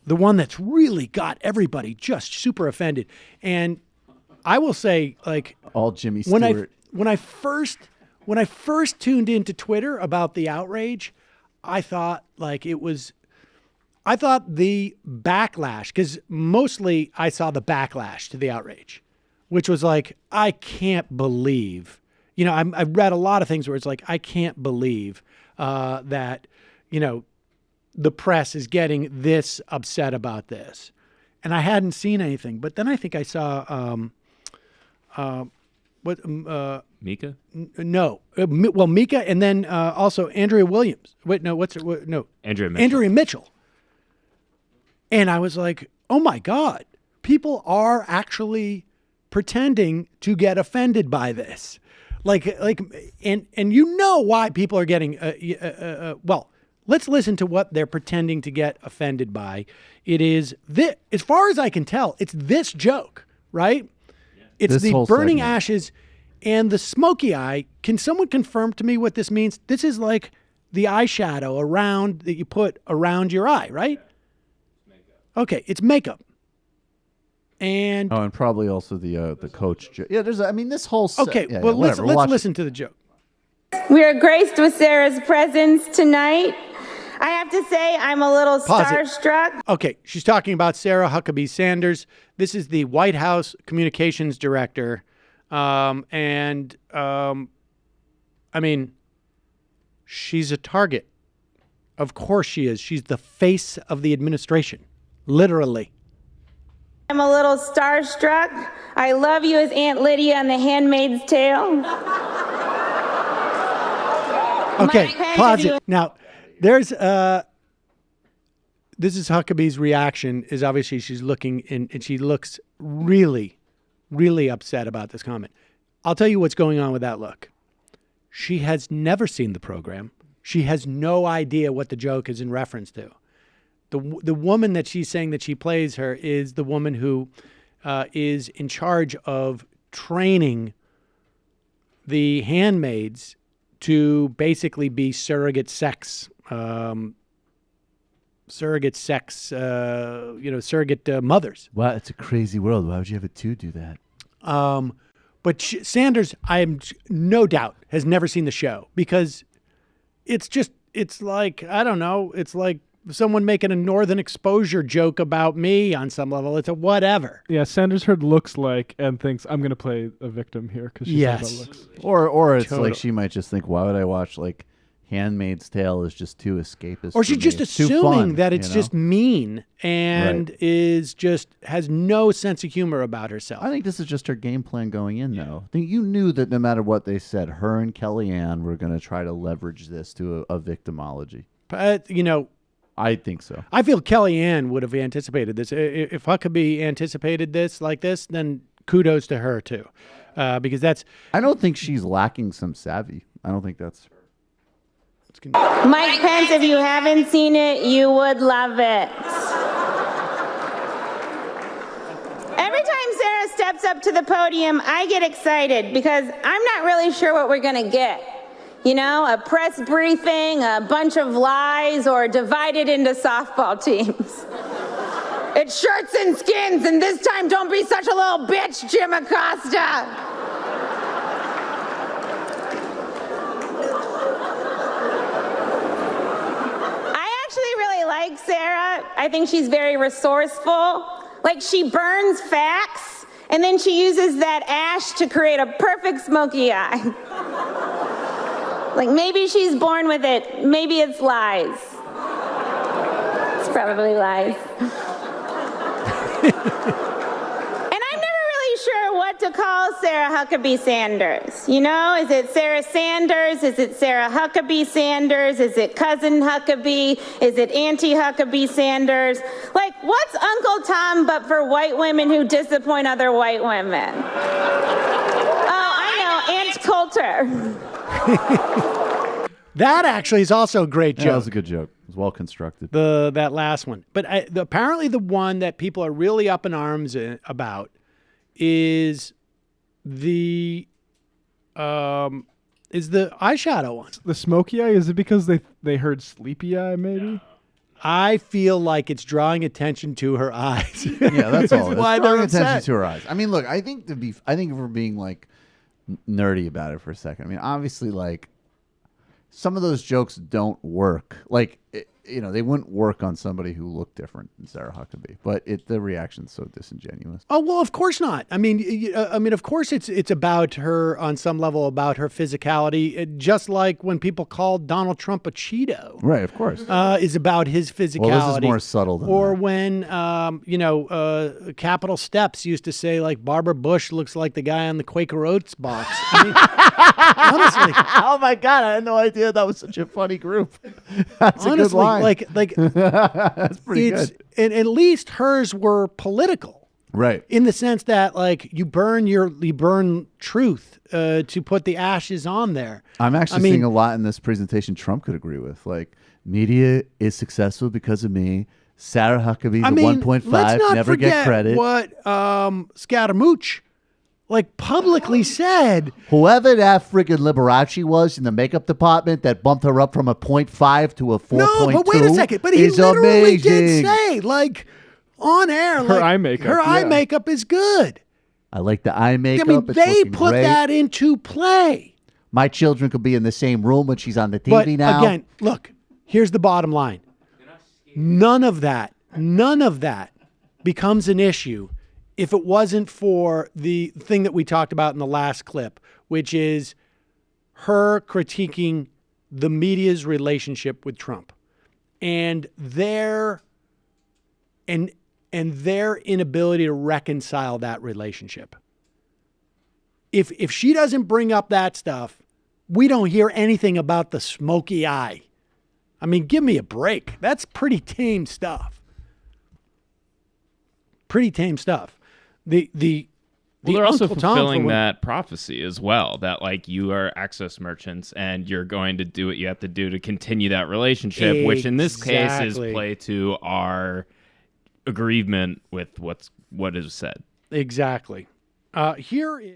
the one that's really got everybody just super offended. And I will say, like, all Jimmy Stewart. When I first tuned into Twitter about the outrage, I thought the backlash, because mostly I saw the backlash to the outrage, which was like, I can't believe, I've read a lot of things where it's like, I can't believe that, the press is getting this upset about this. And I hadn't seen anything, but then I think I saw, Mika? No. Well, Mika, and then also Andrea Williams. Andrea Mitchell. And I was like, oh my God, people are actually pretending to get offended by this. And you know why people are getting, well, let's listen to what they're pretending to get offended by. It is this, as far as I can tell, it's this joke, right? It's this the burning segment. ashes and the smoky eye. Can someone confirm to me what this means? This is like the eyeshadow that you put around your eye, right? Okay, it's makeup. And and probably also the coach joke. Yeah, this whole okay, yeah, well, whatever. let's Watch listen to the joke. We are graced with Sarah's presence tonight. I have to say, I'm a little Pause it. starstruck. Okay, she's talking about Sarah Huckabee Sanders. This is the White House Communications Director. She's a target. Of course she is. She's the face of the administration, literally. I'm a little starstruck. I love you as Aunt Lydia on The Handmaid's Tale. Okay, Mike Pence, pause if you- it. Now, there's this is Huckabee's reaction. Is obviously she's looking and she looks really, really upset about this comment. I'll tell you what's going on with that look. She has never seen the program. She has no idea what the joke is in reference to. The woman that she's saying that she plays her is the woman who is in charge of training the handmaids to basically be surrogate mothers. Wow, it's a crazy world. Why would you have a two do that? But Sanders, I'm no doubt, has never seen the show because it's like, I don't know, it's like someone making a Northern Exposure joke about me on some level. It's a whatever. Yeah, Sanders heard looks like and thinks I'm going to play a victim here because she's talking about looks. Or it's Totally. like she might just think, why would I watch like Handmaid's Tale is just too escapist. Or she's for just me. It's too assuming fun, that it's you know? just mean and has no sense of humor about herself. I think this is just her game plan going in, though. I think you knew that no matter what they said, her and Kellyanne were going to try to leverage this to a victimology. But, I think so. I feel Kellyanne would have anticipated this. If Huckabee anticipated this like this, then kudos to her too, because that's. I don't think she's lacking some savvy. I don't think that's her. Mike Pence, if you haven't seen it, you would love it. Every time Sarah steps up to the podium, I get excited because I'm not really sure what we're going to get. A press briefing, a bunch of lies, or divided into softball teams. It's shirts and skins, and this time don't be such a little bitch, Jim Acosta. Like Sarah, I think she's very resourceful. Like she burns facts and then she uses that ash to create a perfect smoky eye. Like maybe she's born with it, maybe it's lies. It's probably lies. And I'm never really sure what to call Sarah Huckabee Sanders. Is it Sarah Sanders? Is it Sarah Huckabee Sanders? Is it cousin Huckabee? Is it Auntie Huckabee Sanders? Like, what's Uncle Tom but for white women who disappoint other white women? Oh, I know, Aunt Coulter. That actually is also a great joke. Yeah, that was a good joke. It was well constructed. That last one. But apparently the one that people are really up in arms about is the eyeshadow one. The smoky eye, is it because they heard sleepy eye maybe? I feel like it's drawing attention to her eyes. Yeah, that's all. It's why drawing they're attention upset. to her eyes. I mean, look, I think if we're being like nerdy about it for a second, I mean, obviously, like some of those jokes don't work. Like, they wouldn't work on somebody who looked different than Sarah Huckabee. But the reaction's so disingenuous. Oh well, of course not. I mean, of course it's about her on some level, about her physicality. Just like when people called Donald Trump a Cheeto, Right? Of course. is about his physicality. Well, this is more subtle than or that. when Capitol Steps used to say like Barbara Bush looks like the guy on the Quaker Oats box. I mean, honestly. Oh my God! I had no idea that was such a funny group. That's a good line. Like That's pretty good. And at least hers were political, Right. in the sense that like you burn truth to put the ashes on there. I'm actually seeing a lot in this presentation Trump could agree with. Like, media is successful because of me. Sarah Huckabee's a 1.5. Let's not never forget get credit. what Scaramouche like publicly said. Whoever that friggin' Liberace was in the makeup department that bumped her up from a 0.5 to a 4.2 No, but wait a second. But he is literally did amazing. say, like, on air, Her like, eye makeup, her eye yeah. makeup is good. I like the eye makeup. I mean, It's they looking put great. that into play. My children could be in the same room when she's on the TV But now. again, look, here's the bottom line. None of that becomes an issue if it wasn't for the thing that we talked about in the last clip, which is her critiquing the media's relationship with Trump and their inability to reconcile that relationship. If she doesn't bring up that stuff, we don't hear anything about the smoky eye. I mean, give me a break. That's pretty tame stuff. Pretty tame stuff. Well, they're also Uncle Tom fulfilling for when- that prophecy as well, that like you are access merchants and you're going to do what you have to do to continue that relationship, which in this case is Exactly. play to our aggrievement with what is said. Exactly. Here is...